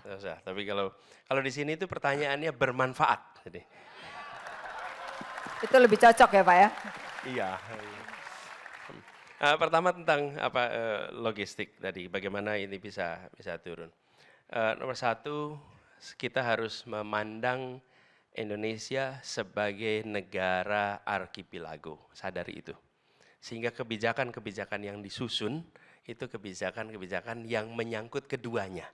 nggak usah. Tapi kalau di sini itu pertanyaannya bermanfaat. Jadi. Itu lebih cocok ya Pak ya? Iya. Pertama tentang logistik tadi, bagaimana ini bisa turun. Nomor satu, kita harus memandang Indonesia sebagai negara arkipelago, sadari itu. Sehingga kebijakan-kebijakan yang disusun, itu kebijakan-kebijakan yang menyangkut keduanya.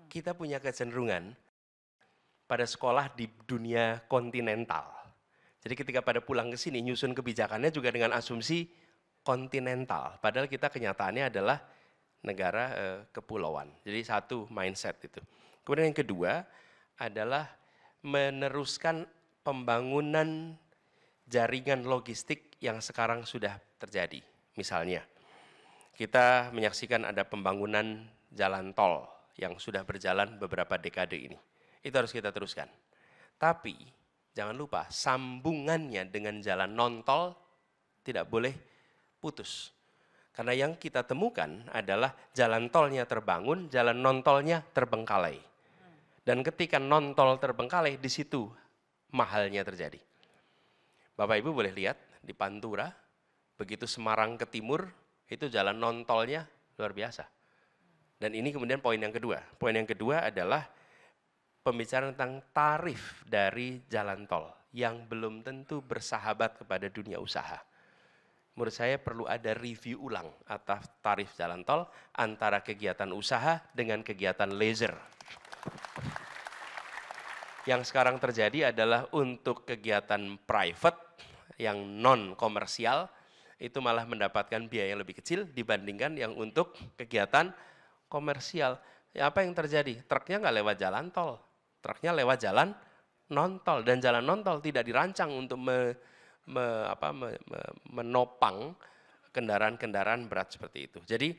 Kita punya kecenderungan pada sekolah di dunia kontinental. Jadi ketika pada pulang ke sini, nyusun kebijakannya juga dengan asumsi kontinental. Padahal kita kenyataannya adalah negara kepulauan. Jadi satu mindset itu. Kemudian yang kedua adalah meneruskan pembangunan jaringan logistik yang sekarang sudah terjadi. Misalnya, kita menyaksikan ada pembangunan jalan tol yang sudah berjalan beberapa dekade ini. Itu harus kita teruskan. Tapi jangan lupa sambungannya dengan jalan non-tol tidak boleh putus. Karena yang kita temukan adalah jalan tolnya terbangun, jalan non-tolnya terbengkalai. Dan ketika non-tol terbengkalai, di situ mahalnya terjadi. Bapak Ibu boleh lihat di Pantura, begitu Semarang ke timur, itu jalan non-tolnya luar biasa. Dan ini kemudian poin yang kedua. Poin yang kedua adalah pembicaraan tentang tarif dari jalan tol yang belum tentu bersahabat kepada dunia usaha. Menurut saya perlu ada review ulang atas tarif jalan tol antara kegiatan usaha dengan kegiatan leisure. Yang sekarang terjadi adalah untuk kegiatan private yang non-komersial, itu malah mendapatkan biaya yang lebih kecil dibandingkan yang untuk kegiatan komersial. Ya, apa yang terjadi? Truknya nggak lewat jalan tol, truknya lewat jalan non-tol. Dan jalan non-tol tidak dirancang untuk menopang kendaraan-kendaraan berat seperti itu. Jadi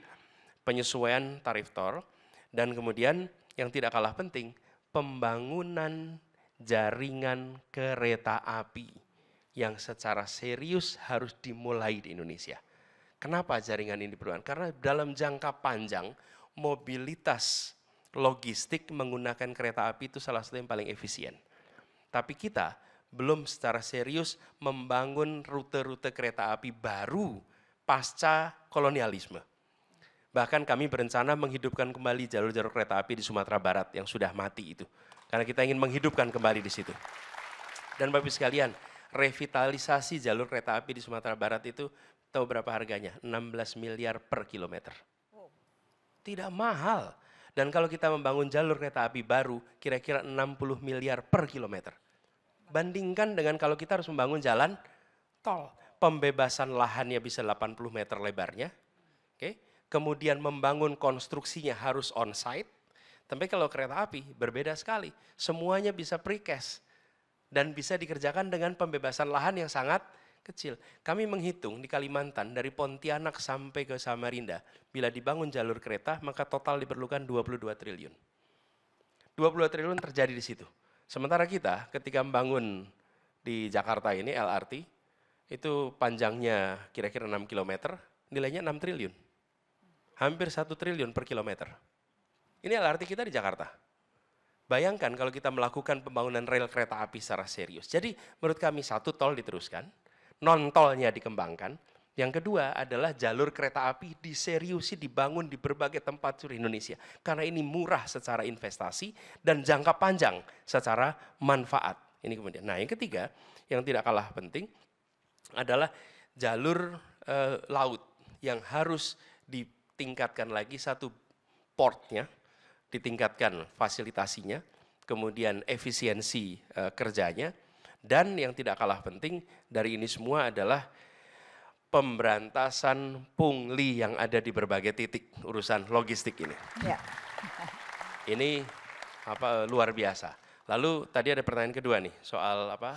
penyesuaian tarif tol dan kemudian yang tidak kalah penting, pembangunan jaringan kereta api yang secara serius harus dimulai di Indonesia. Kenapa jaringan ini diperlukan? Karena dalam jangka panjang mobilitas logistik menggunakan kereta api itu salah satu yang paling efisien. Tapi kita belum secara serius membangun rute-rute kereta api baru pasca kolonialisme. Bahkan kami berencana menghidupkan kembali jalur-jalur kereta api di Sumatera Barat yang sudah mati itu. Karena kita ingin menghidupkan kembali di situ. Dan Bapak sekalian, revitalisasi jalur kereta api di Sumatera Barat itu tahu berapa harganya? 16 miliar per kilometer. Tidak mahal. Dan kalau kita membangun jalur kereta api baru, kira-kira 60 miliar per kilometer. Bandingkan dengan kalau kita harus membangun jalan tol. Pembebasan lahannya bisa 80 meter lebarnya. Oke. Kemudian membangun konstruksinya harus on-site. Tapi kalau kereta api berbeda sekali. Semuanya bisa precast. Dan bisa dikerjakan dengan pembebasan lahan yang sangat kecil. Kami menghitung di Kalimantan dari Pontianak sampai ke Samarinda. Bila dibangun jalur kereta maka total diperlukan 22 triliun. 22 triliun terjadi di situ. Sementara kita ketika membangun di Jakarta ini LRT, itu panjangnya kira-kira 6 km, nilainya 6 triliun. Hampir 1 triliun per kilometer. Ini LRT kita di Jakarta. Bayangkan kalau kita melakukan pembangunan rel kereta api secara serius. Jadi menurut kami satu, tol diteruskan, non-tolnya dikembangkan. Yang kedua adalah jalur kereta api diseriusi dibangun di berbagai tempat seluruh Indonesia. Karena ini murah secara investasi dan jangka panjang secara manfaat. Ini kemudian. Nah yang ketiga yang tidak kalah penting adalah jalur laut yang harus ditingkatkan lagi, satu portnya, ditingkatkan fasilitasinya, kemudian efisiensi kerjanya, dan yang tidak kalah penting dari ini semua adalah pemberantasan pungli yang ada di berbagai titik urusan logistik ini. Ya. Ini luar biasa. Lalu tadi ada pertanyaan kedua nih soal apa?